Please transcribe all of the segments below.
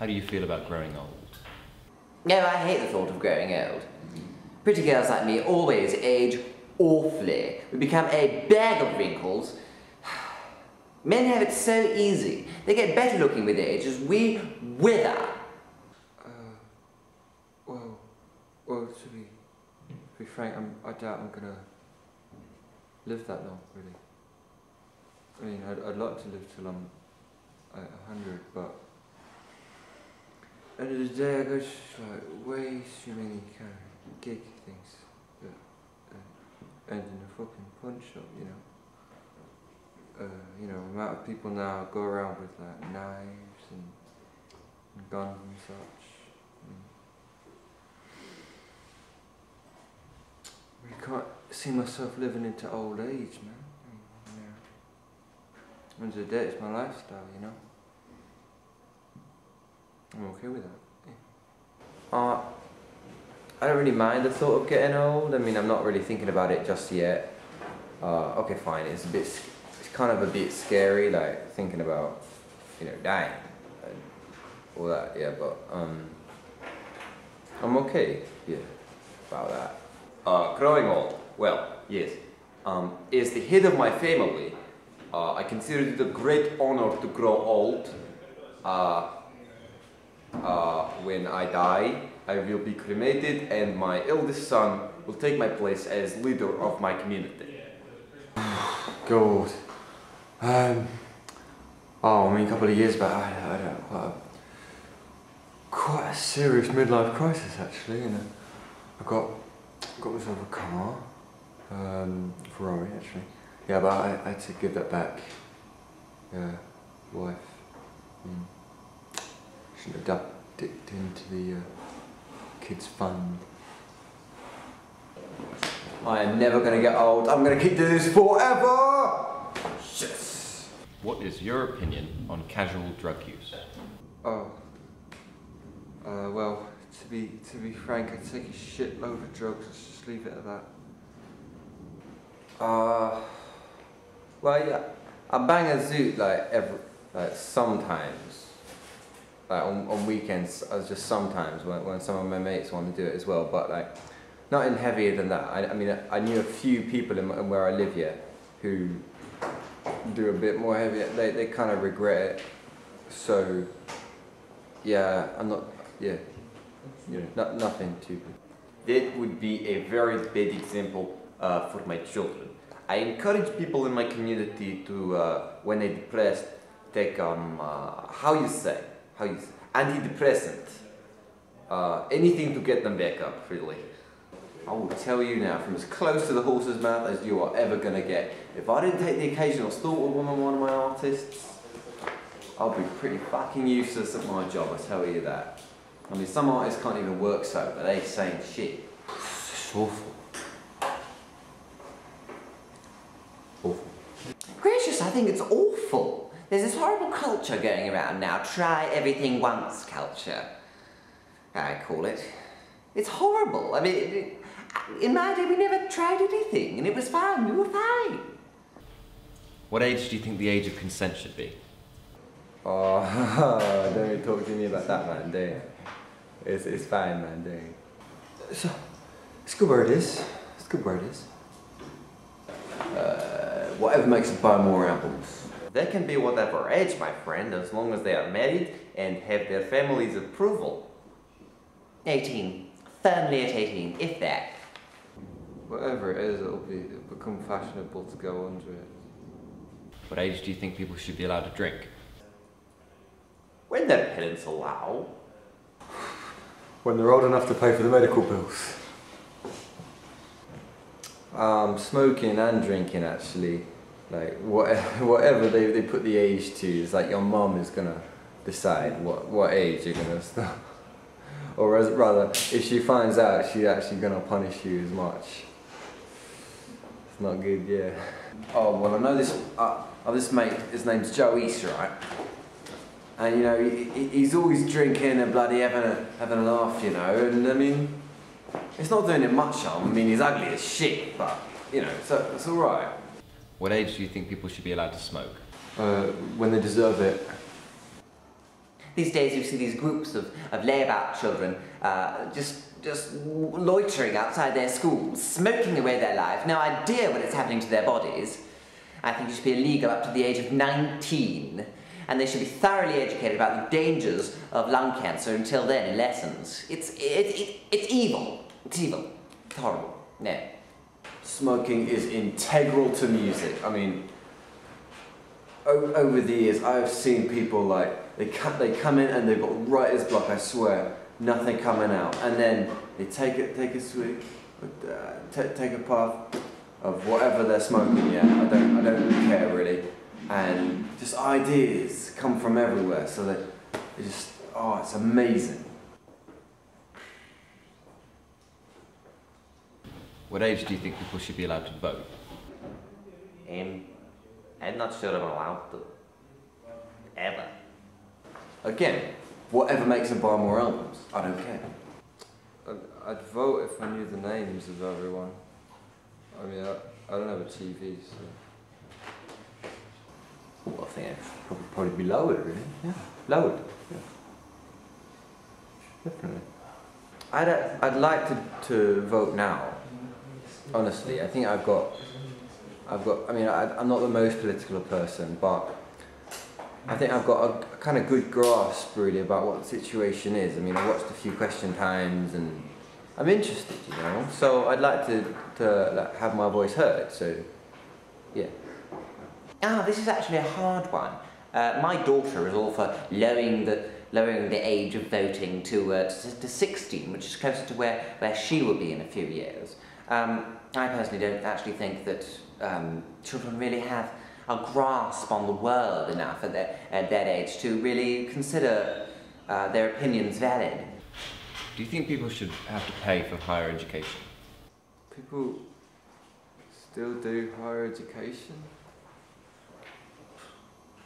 How do you feel about growing old? No, I hate the thought of growing old. Pretty girls like me always age awfully. We become a bag of wrinkles. Men have it so easy. They get better looking with age as we wither. Well, to be frank, I doubt I'm gonna live that long, really. I mean, I'd like to live till I'm 100, but at the end of the day, I go to like way too many kind of gig things that end in a fucking pawn shop, you know. You know, the amount of people now go around with like knives and guns and such. I can't see myself living into old age, man. You know, at the end of the day, it's my lifestyle, you know. I'm okay with that. Yeah. I don't really mind the thought of getting old. I mean, I'm not really thinking about it just yet. Okay, fine. It's kind of a bit scary, like thinking about, you know, dying and all that. Yeah, but I'm okay. Yeah, about that. Growing old. Well, yes. As the head of my family, I consider it a great honor to grow old. When I die, I will be cremated and my eldest son will take my place as leader of my community. God. I mean, a couple of years back, I had quite a serious midlife crisis, actually. You know, I got myself a car, Ferrari, actually. Yeah, but I had to give that back. Yeah, wife. Shouldn't have dipped into the kids' fund. I am never going to get old. I'm going to keep doing this forever! Yes! What is your opinion on casual drug use? Well, to be frank, I take a shitload of drugs. Let's just leave it at that. Well, yeah, I bang a zoot like sometimes. Like on weekends, just sometimes when some of my mates want to do it as well, but like nothing heavier than that. I mean, I knew a few people in where I live here who do a bit more heavier. They kind of regret it. So yeah, I'm not. Yeah, you know, nothing too big. That would be a very bad example for my children. I encourage people in my community to, when they're depressed, take antidepressant. Anything to get them back up, really. I will tell you now, from as close to the horse's mouth as you are ever going to get, if I didn't take the occasional stalk with one of my artists, I'll be pretty fucking useless at my job, I tell you that. I mean, some artists can't even work sober, they saying shit. It's awful. Awful. Gracious, I think it's awful. There's this horrible culture going around now, try everything once culture, I call it. It's horrible. I mean, in my day we never tried anything and it was fine, we were fine. What age do you think the age of consent should be? Oh, don't even talk to me about that, man, do you? It's fine, man, do you? So, it's good where it is. It's good where it is. Whatever makes them buy more albums. They can be whatever age, my friend, as long as they are married and have their family's approval. 18. Firmly at 18, if that. Whatever it is, it'll become fashionable to go under it. What age do you think people should be allowed to drink? When their parents allow. When they're old enough to pay for the medical bills. Smoking and drinking, actually. Like, whatever they put the age to, it's like your mum is gonna decide what age you're gonna start. Or rather, if she finds out, she's actually gonna punish you as much. It's not good, yeah. Oh, well, I know this mate, his name's Joe East, right? And, you know, he's always drinking and bloody having a laugh, you know, and, I mean, it's not doing him much harm. I mean, he's ugly as shit, but, you know, it's all right. What age do you think people should be allowed to smoke? When they deserve it. These days you see these groups of layabout children just loitering outside their schools, smoking away their lives, no idea what is happening to their bodies. I think it should be illegal up to the age of 19, and they should be thoroughly educated about the dangers of lung cancer until then in lessons. It's evil. It's evil. It's horrible. No. Smoking is integral to music. I mean, over the years, I've seen people like, they come in and they've got writer's block, I swear, nothing coming out. And then they take a swig, take a puff of whatever they're smoking, yeah. I don't care really. And just ideas come from everywhere, so that it just, oh, it's amazing. What age do you think people should be allowed to vote? I'm not sure I'm allowed to. Ever. Again, whatever makes them buy more albums, I don't care. I'd vote if I knew the names of everyone. I mean, I don't have a TV, so... Well, I think it should probably be lowered, really. Yeah, lowered. Yeah. Definitely. I'd like to vote now. Honestly, I think I've got. I mean, I'm not the most political person, but I think I've got a kind of good grasp, really, about what the situation is. I mean, I watched a few Question Times, and I'm interested, you know. So I'd like to like, have my voice heard. So, yeah. This is actually a hard one. My daughter is all for lowering the age of voting to 16, which is closer to where she will be in a few years. I personally don't actually think that children really have a grasp on the world enough at that age to really consider their opinions valid. Do you think people should have to pay for higher education? People still do higher education?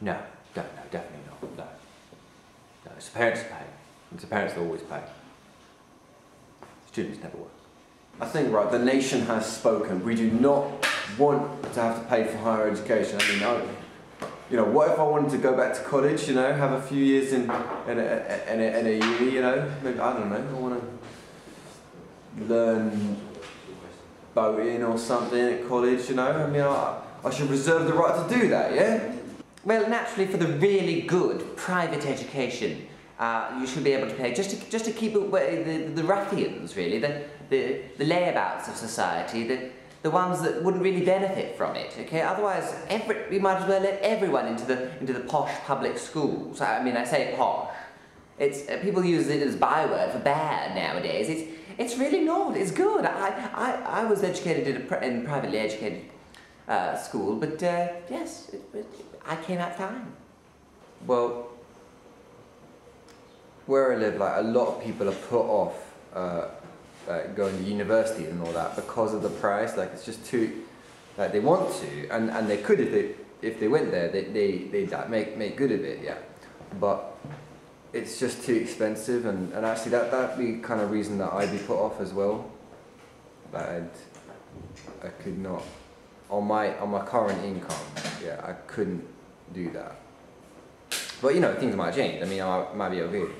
No, definitely not. No. It's the parents that pay. It's the parents that always pay. Students never work. I think, right, the nation has spoken. We do not want to have to pay for higher education. I mean, you know, what if I wanted to go back to college, you know, have a few years in a uni, you know? Maybe, I don't know, I want to learn boating or something at college, you know? I mean, I should reserve the right to do that, yeah? Well, naturally, for the really good private education, you should be able to pay just to keep away the ruffians, really, the layabouts of society, the ones that wouldn't really benefit from it. Okay, otherwise, we might as well let everyone into the posh public schools. I mean, I say posh. It's people use it as byword for bad nowadays. It's really not. It's good. I was educated in privately educated school, but yes, I came out fine. Well, where I live, like, a lot of people are put off like, going to university and all that because of the price. Like, it's just too, like, they want to, and they could if they went there, they'd like, make good of it, yeah. But it's just too expensive, and actually that'd be kind of reason that I'd be put off as well. That I could not, on my current income, yeah, I couldn't do that. But you know, things might change. I mean, I might be okay.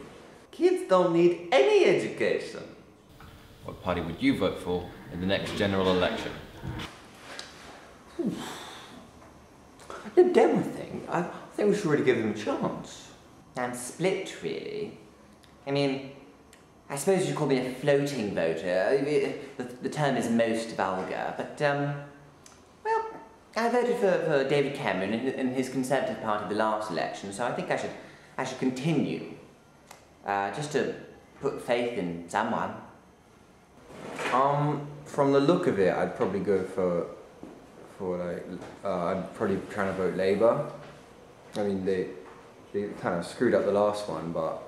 Kids don't need any education. What party would you vote for in the next general election? The Demo thing, I think we should really give them a chance. I'm split, really. I mean, I suppose you'd call me a floating voter. The term is most vulgar, but, well, I voted for David Cameron in his Conservative Party the last election, so I think I should continue. Just to put faith in someone. From the look of it, I'd probably go for like, I'd probably try to vote Labour. I mean, they kind of screwed up the last one, but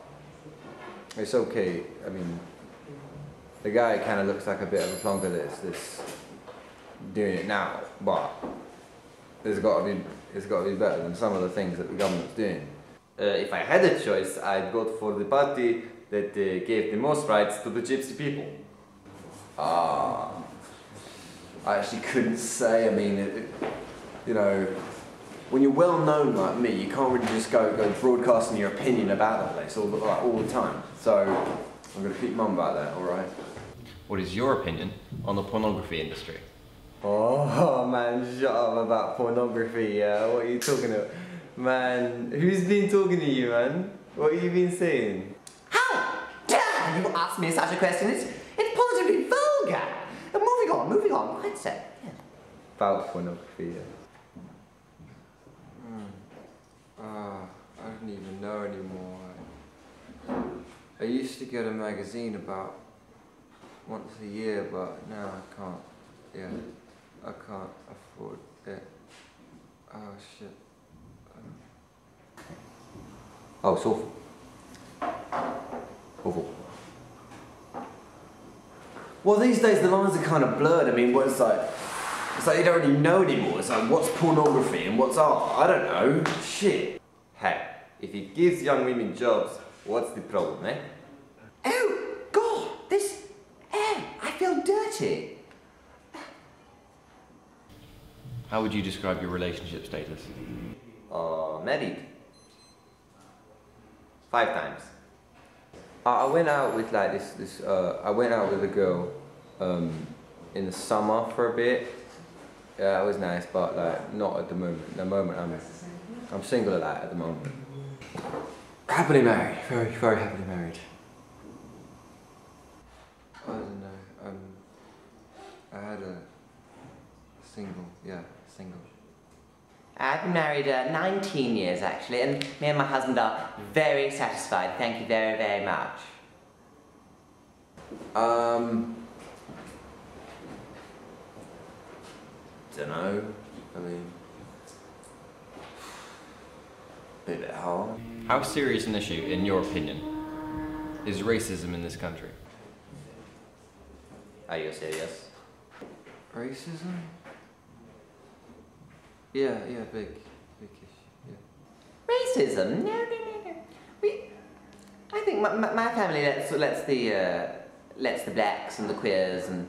it's okay. I mean, the guy kind of looks like a bit of a plonker that's doing it now, but it's got to be better than some of the things that the government's doing. If I had a choice, I'd vote for the party that gave the most rights to the gypsy people. I actually couldn't say. I mean, you know, when you're well known like me, you can't really just go broadcasting your opinion about the place all the time. So I'm going to speak to Mum about that, alright? What is your opinion on the pornography industry? Oh man, shut up about pornography, what are you talking about? Man, who's been talking to you, man? What have you been saying? How dare you ask me such a question? It's positively vulgar. Moving on, quite so. Yeah. About pornography, yeah. I don't even know anymore. I used to get a magazine about once a year, but now I can't. Yeah, I can't afford it. Oh shit. Oh, it's awful. Awful. Well, these days the lines are kind of blurred. I mean, it's like you don't really know anymore. It's like, what's pornography and what's art? I don't know. Shit. Hey, if it gives young women jobs, what's the problem, eh? Oh, God, I feel dirty. How would you describe your relationship status? Married. 5 times. I went out with like I went out with a girl in the summer for a bit. Yeah, it was nice, but like not at the moment. At the moment I'm single at the moment. Happily married, very, very happily married. I don't know. I had a single. I've been married 19 years actually, and me and my husband are very satisfied. Thank you very, very much. Dunno. I mean, a bit hard. How serious an issue, in your opinion, is racism in this country? Are you serious? Racism? Yeah, big issue. Yeah. Racism? No. I think my family lets the blacks and the queers and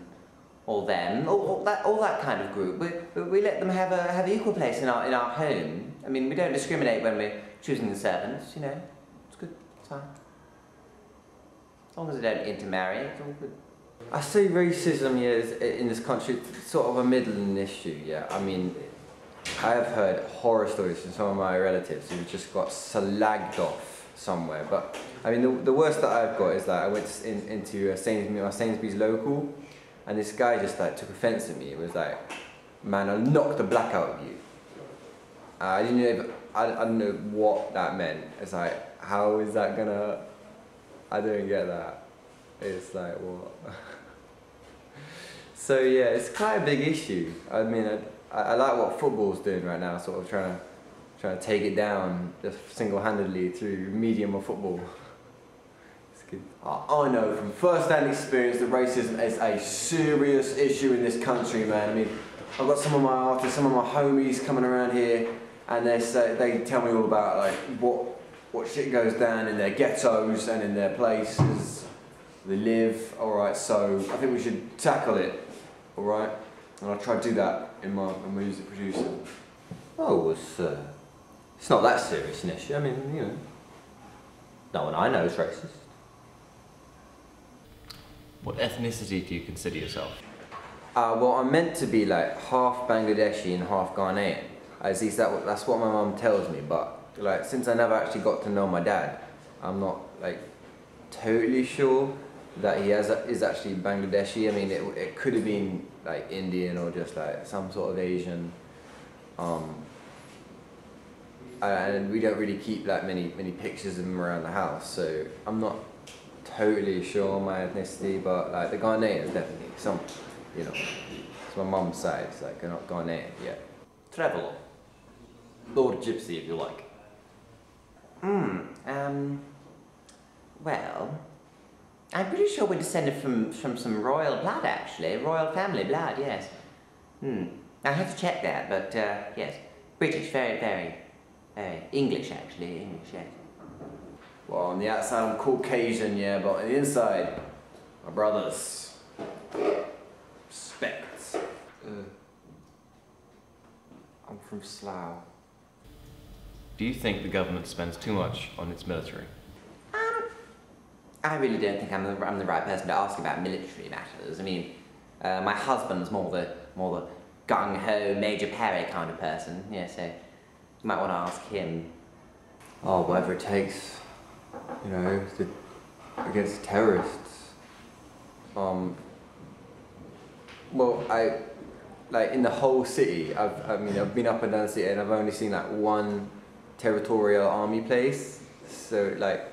all them, all that kind of group. We let them have equal place in our home. I mean, we don't discriminate when we're choosing the servants. You know, it's good. It's fine. As long as they don't intermarry, it's all good. I say racism, yeah, in this country, it's sort of a middling issue, yeah. I mean, I have heard horror stories from some of my relatives who just got slagged off somewhere. But I mean, the worst that I've got is that I went into my Sainsbury's local, and this guy just like took offence at me. It was like, "Man, I'll knock the black out of you." I don't know what that meant. It's like, how is that gonna? I don't get that. It's like what? So yeah, it's quite a big issue. I mean, I like what football's doing right now, sort of trying to take it down just single-handedly through medium of football. It's good. I know from first-hand experience that racism is a serious issue in this country, man. I mean, I've got some of my artists, some of my homies coming around here, and they tell me all about like what shit goes down in their ghettos and in their places they live. All right, so I think we should tackle it. All right, and I'll try to do that in my music producing. Oh, it's not that serious an issue. I mean, you know, no one I know is racist. What ethnicity do you consider yourself? Well, I'm meant to be like half Bangladeshi and half Ghanaian. At least that's what my mum tells me. But like, since I never actually got to know my dad, I'm not like totally sure that he is actually Bangladeshi. I mean, it could have been like Indian or just like some sort of Asian. And we don't really keep that many pictures of him around the house, so I'm not totally sure on my ethnicity. But like the Ghanaian is definitely some, you know, it's my mum's side. It's like not Ghanaian yet. Traveller. Lord Gypsy, if you like. Well, I'm pretty sure we're descended from some royal blood, actually. Royal family blood, yes. I have to check that, but yes. British, very, very, very English, actually. English, yes. Well, on the outside I'm Caucasian, yeah, but on the inside, my brothers. Respect. I'm from Slough. Do you think the government spends too much on its military? I really don't think I'm the right person to ask about military matters. I mean, my husband's more the gung-ho, Major Parry kind of person, yeah, so you might want to ask him. Oh, whatever it takes, you know, against terrorists. Well, like in the whole city, I've been up and down the city and I've only seen like one territorial army place. So like,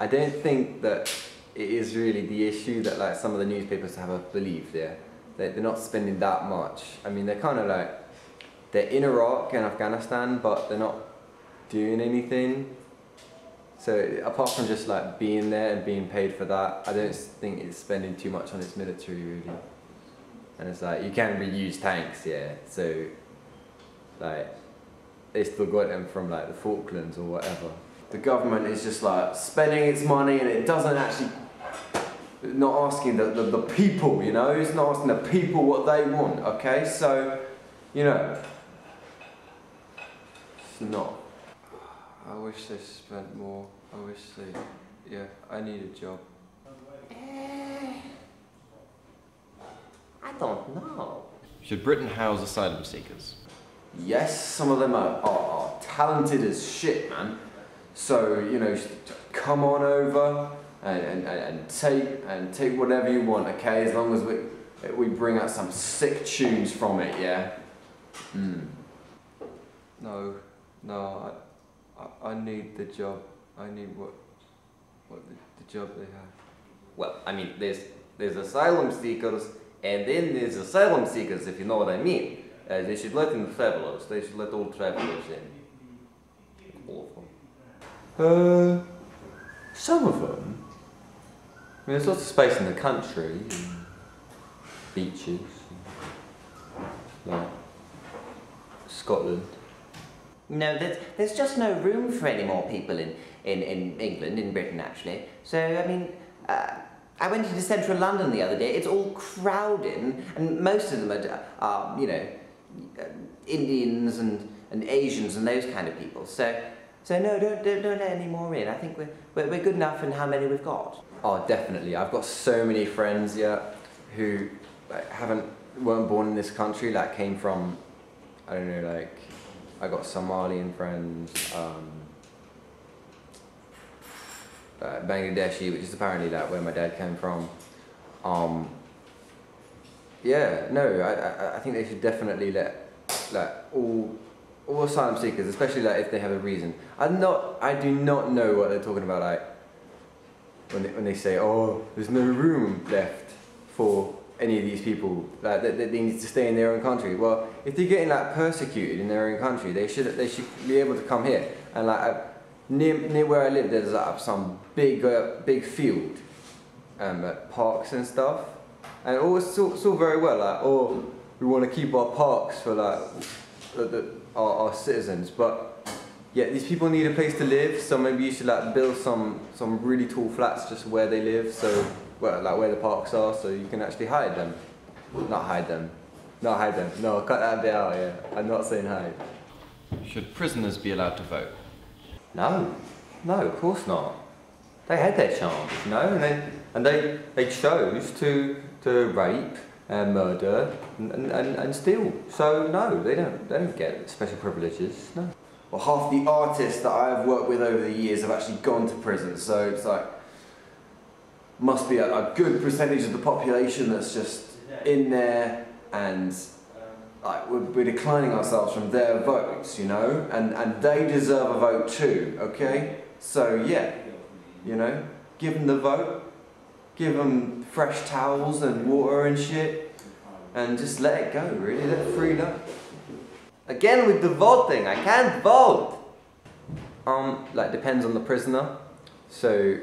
I don't think that it is really the issue that like some of the newspapers have us believe there. They're not spending that much. I mean, they're kind of like, they're in Iraq and Afghanistan, but they're not doing anything. So apart from just like being there and being paid for that, I don't think it's spending too much on its military really. And it's like, you can reuse tanks, yeah, so like, they still got them from like the Falklands or whatever. The government is just like spending its money and it doesn't actually, not asking the people, you know, it's not asking the people what they want, okay? So, you know, it's not. I wish they spent more, I wish they, yeah, I need a job. I don't know. Should Britain house asylum seekers? Yes, some of them are talented as shit, man. So, you know, come on over and take whatever you want, okay? As long as we bring out some sick tunes from it, yeah? No, I need the job. I need what the job they have. Well, I mean, there's asylum seekers, and then there's asylum seekers, if you know what I mean. They should let in the travelers. They should let all travelers in. All of them. Some of them. I mean, there's lots of space in the country. Beaches. Like Scotland. No, there's just no room for any more people in England, in Britain actually. So, I mean, I went into central London the other day, it's all crowded, and most of them are you know, Indians and Asians and those kind of people. So no, don't let any more in. I think we're good enough in how many we've got. Oh, definitely. I've got so many friends, yeah, who like, weren't born in this country, like came from, I don't know, like, I got Somalian friends, Bangladeshi, which is apparently like where my dad came from. Yeah, no, I think they should definitely let like all asylum seekers, especially like if they have a reason. I do not know what they're talking about, like when they say, oh, there's no room left for any of these people, like that they need to stay in their own country. Well, if they're getting like persecuted in their own country, they should be able to come here. And like near where I live, there's like some big field, like parks and stuff, and it's all very well like, oh, we want to keep our parks for like our citizens, but yeah, these people need a place to live, so maybe you should like build some really tall flats just where they live, so like where the parks are, so you can actually hide them. Not hide them. No, cut that bit out, yeah. I'm not saying hide. Should prisoners be allowed to vote? No, of course not. They had their chance, you know, and they chose to rape and murder and steal. So no, they don't get special privileges. No. Well, half the artists that I have worked with over the years have actually gone to prison, so it's like, must be a good percentage of the population that's just in there, and like we're declining ourselves from their votes, you know, and they deserve a vote too, okay? So yeah, you know, give them the vote, give them fresh towels and water and shit, and just let it go, really, let it free up. Again with the voting, I can't vote! Like depends on the prisoner, so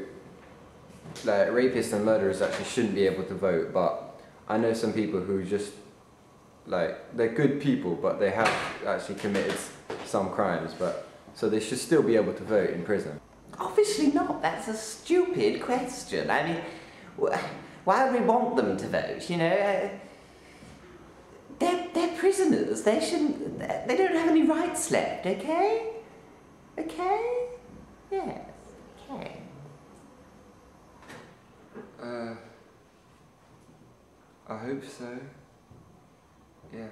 like rapists and murderers actually shouldn't be able to vote, but I know some people who just like, they're good people, but they have actually committed some crimes, but so they should still be able to vote in prison. Obviously not, that's a stupid question. I mean, why would we want them to vote, you know? They're prisoners, they don't have any rights left, okay? Okay? Yes, okay. I hope so. Yeah.